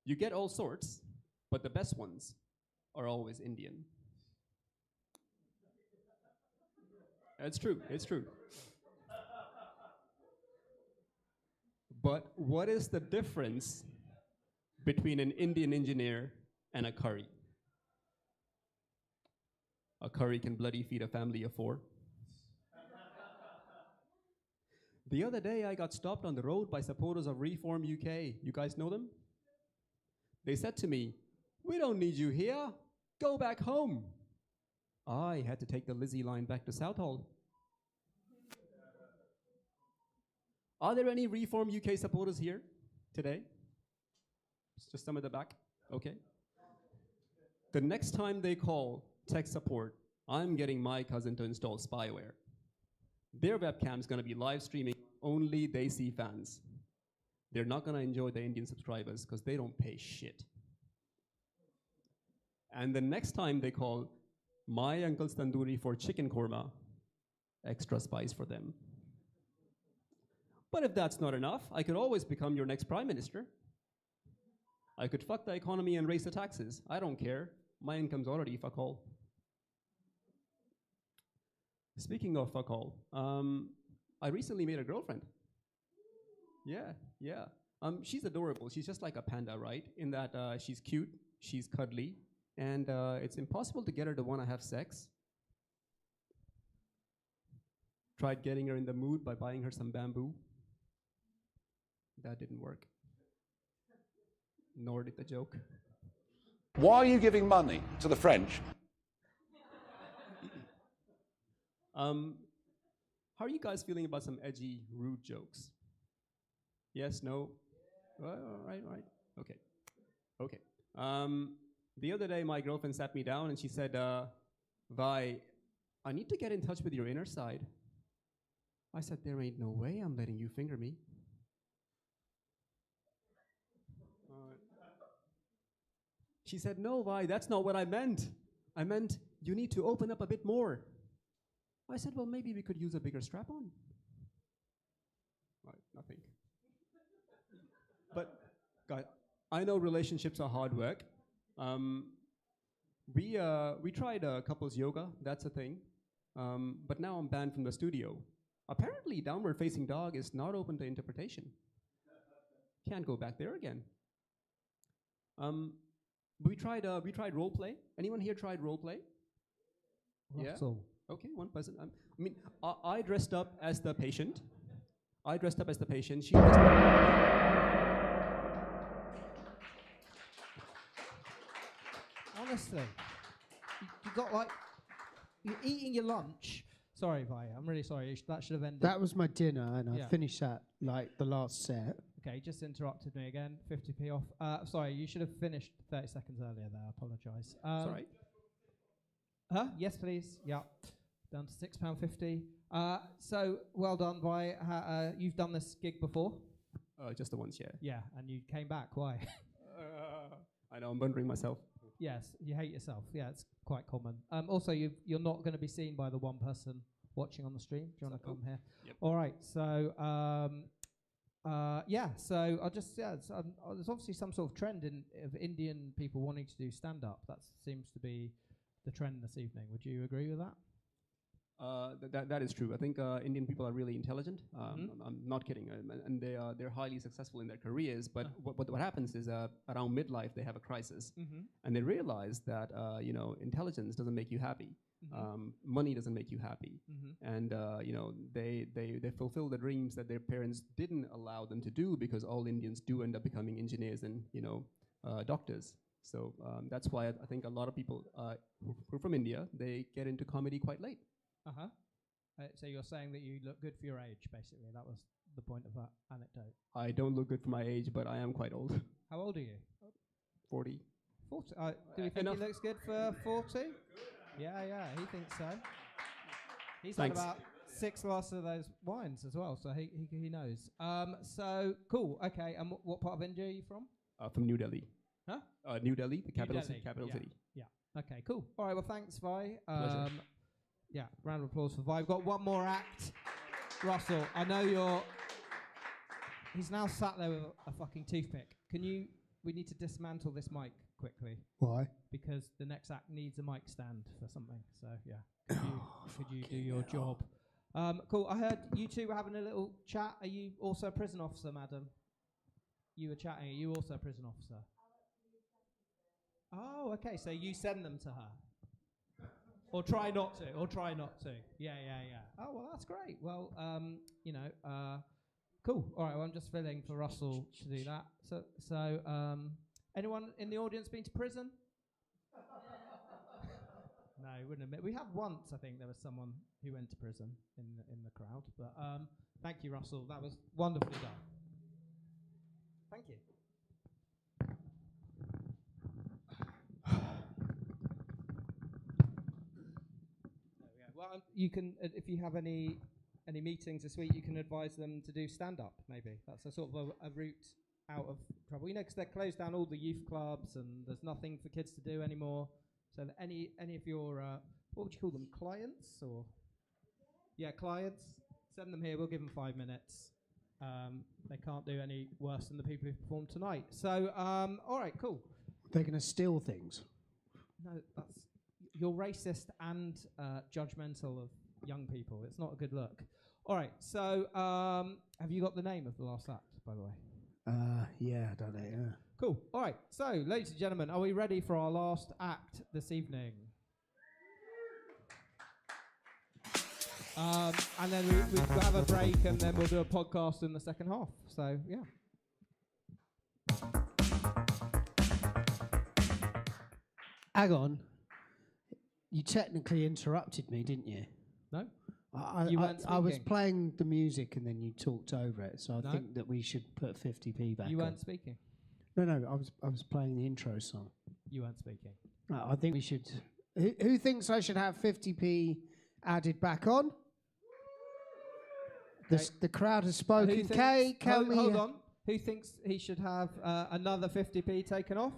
You get all sorts, but the best ones are always Indian. It's true, it's true. But what is the difference between an Indian engineer and a curry? A curry can bloody feed a family of 4. The other day, I got stopped on the road by supporters of Reform UK. You guys know them? They said to me, "We don't need you here. Go back home." I had to take the Lizzie line back to Southall. Are there any Reform UK supporters here today? It's just some at the back? Okay. The next time they call tech support, I'm getting my cousin to install spyware. Their webcam's gonna be live streaming only they see fans. They're not gonna enjoy the Indian subscribers because they don't pay shit. And the next time they call my uncle's tandoori for chicken korma, extra spice for them. But if that's not enough, I could always become your next prime minister. I could fuck the economy and raise the taxes. I don't care. My income's already fuck all. Speaking of fuck all, I recently made a girlfriend. Yeah. She's adorable. She's just like a panda, right? In that she's cute, she's cuddly, and it's impossible to get her to want to have sex. Tried getting her in the mood by buying her some bamboo. That didn't work. Nor did the joke. Why are you giving money to the French? How are you guys feeling about some edgy, rude jokes? Yes, no? Right. Okay. The other day, my girlfriend sat me down and she said, "Vi, I need to get in touch with your inner side." I said, "There ain't no way I'm letting you finger me." She said, "No, Vi, that's not what I meant. I meant you need to open up a bit more." I said, "Well, maybe we could use a bigger strap-on." Right, nothing. But, guys, I know relationships are hard work. We tried couples yoga, that's a thing. But now I'm banned from the studio. Apparently, downward facing dog is not open to interpretation. Can't go back there again. We tried role play. Anyone here tried role play? Russell. Yeah. Okay, one person. I dressed up as the patient. She dressed up. Honestly, you got like you're eating your lunch. Sorry, Vi. I'm really sorry. That should have ended. That was my dinner, and I finished that like the last set. Okay, just interrupted me again. 50p off. Sorry, you should have finished 30 seconds earlier there. I apologise. Sorry. Yes, please. Yeah. Down to £6.50. So well done, Vi. You've done this gig before? Just the once, yeah. Yeah, and you came back. Why? I know, I'm wondering myself. Yes, you hate yourself. Yeah, it's quite common. Also, you're not going to be seen by the one person watching on the stream. Do you want to come here? Yep. All right. So, So I'll just there's obviously some sort of trend of Indian people wanting to do stand up. That seems to be the trend this evening. Would you agree with that? That is true. I think Indian people are really intelligent. I'm not kidding, and they're highly successful in their careers. But what happens is around midlife they have a crisis, and they realize that intelligence doesn't make you happy. Money doesn't make you happy, and they fulfill the dreams that their parents didn't allow them to do, because all Indians do end up becoming engineers and doctors. So that's why I think a lot of people who are from India, they get into comedy quite late. So you're saying that you look good for your age, basically. That was the point of that anecdote. I don't look good for my age, but I am quite old. How old are you? 40. 40. Do you think he looks good for 40? Yeah, he thinks so. He's had about 6 glasses of those wines as well, so he knows. So, cool, okay. And what part of India are you from? From New Delhi. Huh? New Delhi, the capital yeah. city. Yeah, okay, cool. All right, well, thanks, Vi. Pleasure. Yeah, round of applause for Vi. We've got one more act. Russell, I know he's now sat there with a fucking toothpick. We need to dismantle this mic quickly. Why? Because the next act needs a mic stand for something. So, yeah. Could you do your job? Cool. I heard you two were having a little chat. Are you also a prison officer, madam? You were chatting. Are you also a prison officer? Oh, okay. So you send them to her. Or try not to. Yeah. Oh, well, that's great. Well, cool. All right, well, I'm just filling for Russell to do that. So, anyone in the audience been to prison? No, wouldn't admit. We have once, I think, there was someone who went to prison in the crowd. But thank you, Russell. That was wonderfully done. Thank you. Well, you can, if you have any meetings this week, you can advise them to do stand-up, maybe. That's a sort of a route out of trouble. Because they closed down all the youth clubs and there's nothing for kids to do anymore. So that any of your, what would you call them, clients? Clients. Send them here. We'll give them 5 minutes. They can't do any worse than the people who performed tonight. So, all right, cool. They're going to steal things. No, you're racist and judgmental of young people. It's not a good look. All right, so have you got the name of the last act, by the way? Yeah, I don't know, yeah. Cool. All right, so, ladies and gentlemen, are we ready for our last act this evening? And then we'll have a break, and then we'll do a podcast in the second half. So, yeah. Hang on. You technically interrupted me, didn't you? No? I was playing the music and then you talked over it, so I think that we should put 50p back. You weren't speaking? No, I was playing the intro song. You weren't speaking? I think we should... Who thinks I should have 50p added back on? Okay. The crowd has spoken. Kay, hold on. Who thinks he should have another 50p taken off?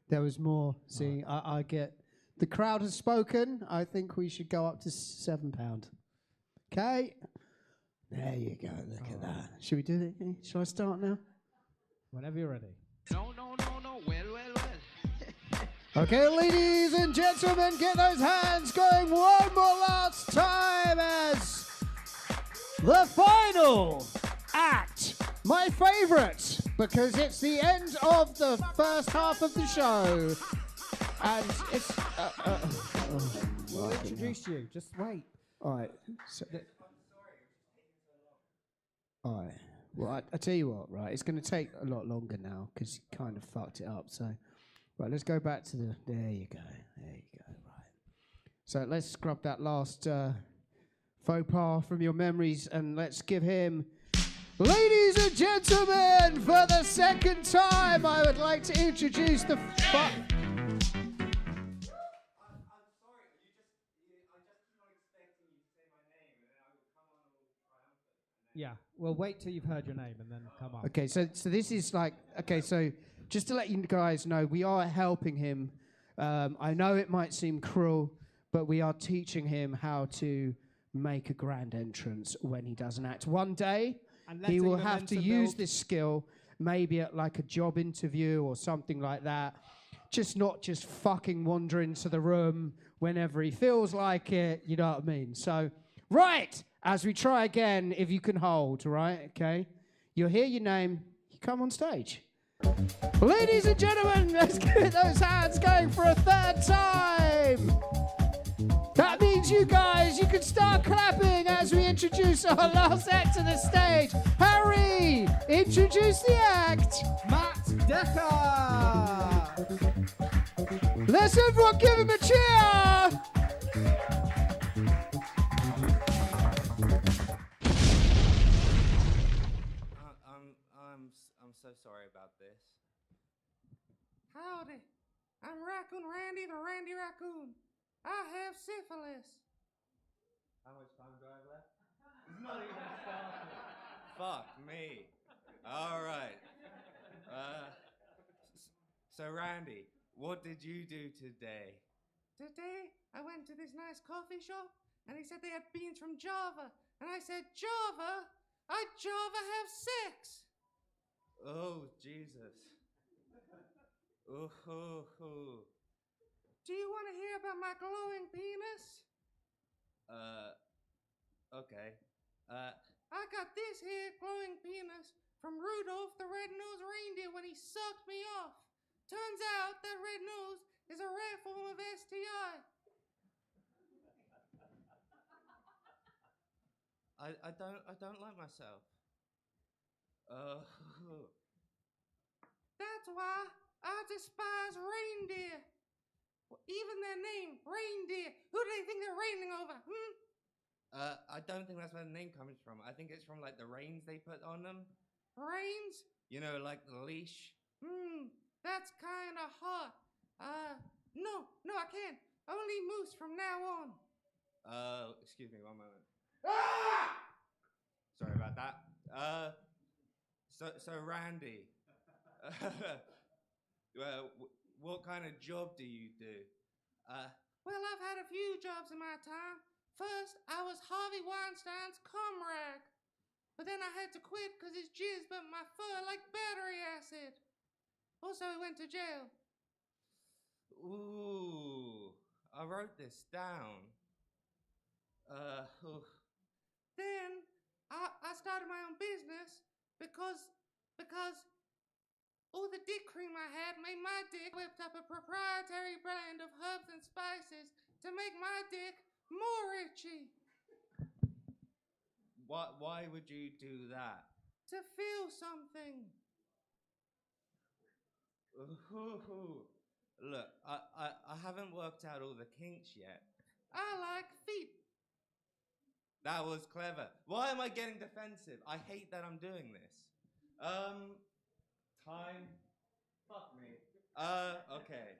There was more. See, I get... The crowd has spoken. I think we should go up to £7. Okay? There you go. Look at that. Should we do it? Shall I start now? Whenever you're ready. No. Well. Okay, ladies and gentlemen, get those hands going one more last time as the final act. My favourite, because it's the end of the first half of the show. And it's... we'll introduce you. Just wait. All right. All right. Well, I tell you what, right? It's going to take a lot longer now because you kind of fucked it up. So, right, let's go back to the... There you go. Right. So let's scrub that last faux pas from your memories and let's give him... Ladies and gentlemen, for the second time, I would like to introduce the... Yeah. Well, wait till you've heard your name and then come up. Okay, so this is like, okay, so just to let you guys know, we are helping him. I know it might seem cruel, but we are teaching him how to make a grand entrance when he does an act. One day, And he letting will have to momentum use build. this skill, maybe at like a job interview or something like that. Just not just fucking wander into the room whenever he feels like it, you know what I mean? So, right, as we try again, if you can hold, right, okay? You'll hear your name, you come on stage. Ladies and gentlemen, let's get those hands going for a third time. That means you guys, you can start clapping as we introduce our last act to the stage. Harry, introduce the act. Matt Decker! Let's everyone give him a cheer. I'm so sorry about this. Howdy, I'm Raccoon Randy the Randy Raccoon. I have syphilis. How much time do I have left? It's not even started. Fuck me. All right. So Randy, what did you do today? Today, I went to this nice coffee shop, and he said they had beans from Java. And I said, Java? I'd Java have sex. Oh, Jesus. Ooh, hoo, hoo. Do you want to hear about my glowing penis? Okay. I got this here glowing penis from Rudolph the Red-Nosed Reindeer when he sucked me off. Turns out that red nose is a rare form of STI. I don't like myself. That's why I despise reindeer. Even their name, reindeer. Who do they think they're reigning over? I don't think that's where the name comes from. I think it's from like the reins they put on them. Reins? You know, like the leash. That's kind of hot. No, I can't. Only moose from now on. Excuse me, one moment. Sorry about that. So Randy, well, what kind of job do you do? Well, I've had a few jobs in my time. First, I was Harvey Weinstein's comrade. But then I had to quit because his jizz burnt my fur like battery acid. Also, he went to jail. Ooh, I wrote this down. Then I started my own business because all the dick cream I had made my dick whipped up a proprietary blend of herbs and spices to make my dick more itchy. Why would you do that? To feel something. Look, I haven't worked out all the kinks yet. I like feet. That was clever. Why am I getting defensive? I hate that I'm doing this. Time. Fuck me. Okay.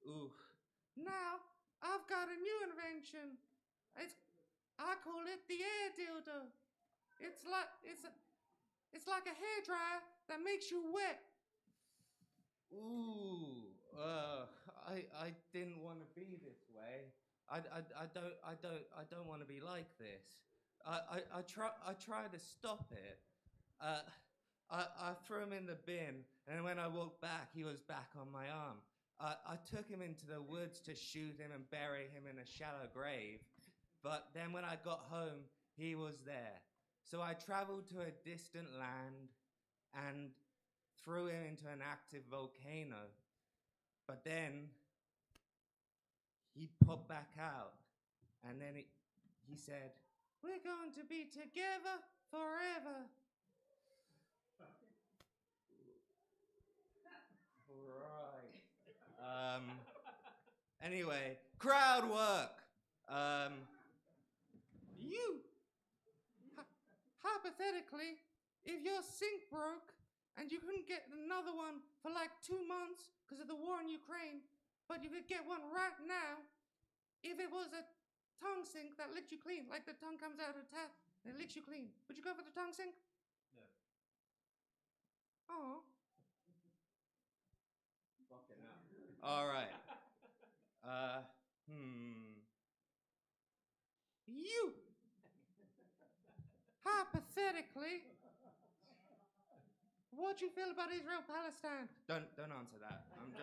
Ooh. Now, I've got a new invention. I call it the air dildo. It's like a hairdryer that makes you wet. Ooh. I didn't want to be this way. I don't want to be like this. I tried to stop it. I threw him in the bin, and when I walked back, he was back on my arm. I took him into the woods to shoot him and bury him in a shallow grave. But then when I got home, he was there. So I traveled to a distant land and threw him into an active volcano. But then he popped back out, and then he said, "We're going to be together forever." Right. Anyway, crowd work. Hypothetically, if your sink broke and you couldn't get another one for like 2 months because of the war in Ukraine, but you could get one right now, if it was a tongue sink that licks you clean, like the tongue comes out of the tap and it licks you clean. Would you go for the tongue sink? No. Oh. Fucking hell. All right. You. Hypothetically, what do you feel about Israel Palestine? Don't answer that. I'm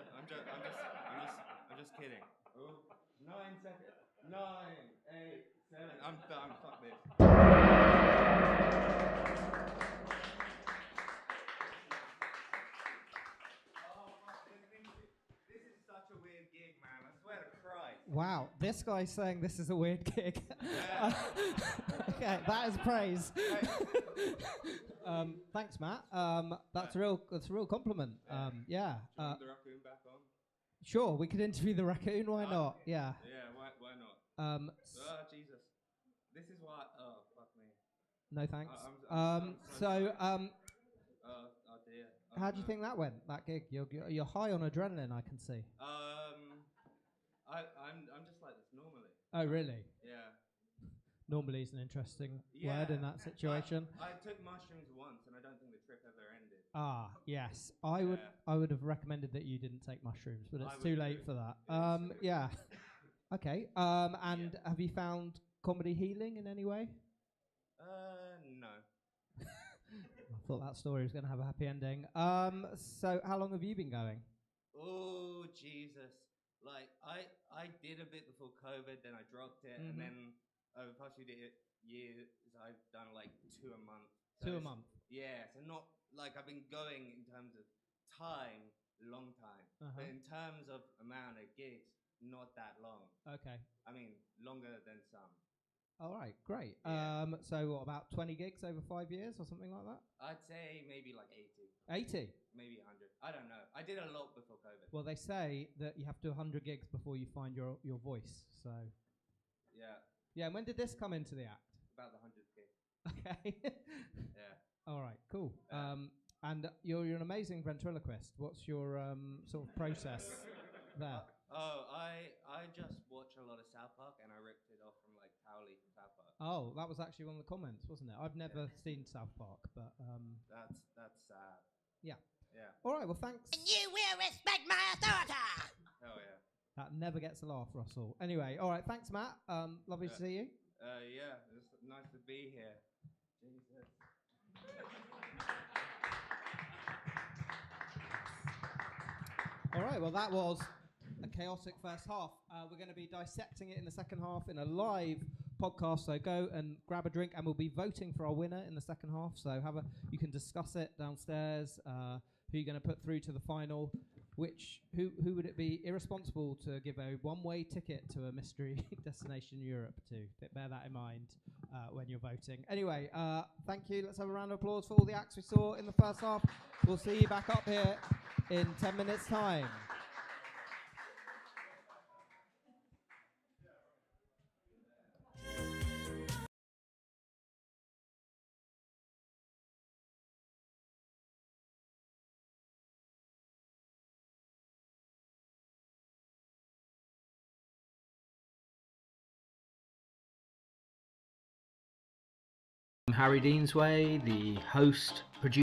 just kidding. Oh, 9 seconds. 9, 8, 7. I'm done. Fuck this. This is such a weird gig, man. I swear to Christ. Wow, this guy's saying this is a weird gig. Okay, that is praise. Thanks, Matt. That's a real compliment. Yeah. Do you want the raccoon back on? Sure, we could interview the raccoon. Why not? Yeah. Yeah. Why not? Oh Jesus. This is why. Oh fuck me. No thanks. I'm so so, oh dear. how do you think that went? That gig? You're high on adrenaline, I can see. I'm just like this normally. Oh, really? Yeah. Normally is an interesting word in that situation. I took mushrooms once, and I don't think the trip ever ended. Ah, yes. I would have recommended that you didn't take mushrooms, but it's I too would late do. for that. It is. Yeah. Okay. And have you found comedy healing in any way? No. I thought that story was going to have a happy ending. So how long have you been going? Oh Jesus! Like I did a bit before COVID, then I dropped it, and then over the past few years I've done like 2 a month. So 2 a it's- month. Yeah, so not like I've been going in terms of time, long time, but in terms of amount of gigs, not that long. Okay. I mean, longer than some. All right. Great. Yeah. So what, about 20 gigs over 5 years or something like that? I'd say maybe like 80. 80. Maybe 100. I don't know. I did a lot before COVID. Well, they say that you have to do 100 gigs before you find your voice. So. Yeah, Yeah. And when did this come into the act? about the 100th gig. Okay. Yeah. All right, cool. Yeah. And you're an amazing ventriloquist. What's your sort of process there? I just watch a lot of South Park, and I ripped it off from like Cowley from South Park. Oh, that was actually one of the comments, wasn't it? I've never seen South Park, but That's sad. yeah. Yeah. All right, well, thanks. You will respect my authority. Hell yeah. That never gets a laugh, Russell. Anyway, all right, thanks, Matt. Lovely to see you. Yeah. It's nice to be here. Jesus. All right, well, that was a chaotic first half. We're going to be dissecting it in the second half in a live podcast. So go and grab a drink, and we'll be voting for our winner in the second half. So you can discuss it downstairs. Who you're going to put through to the final? Who would it be irresponsible to give a one-way ticket to a mystery destination Europe to? Bear that in mind when you're voting. Anyway, thank you. Let's have a round of applause for all the acts we saw in the first half. We'll see you back up here in 10 minutes' time. I'm Harry Deansway, the host, producer.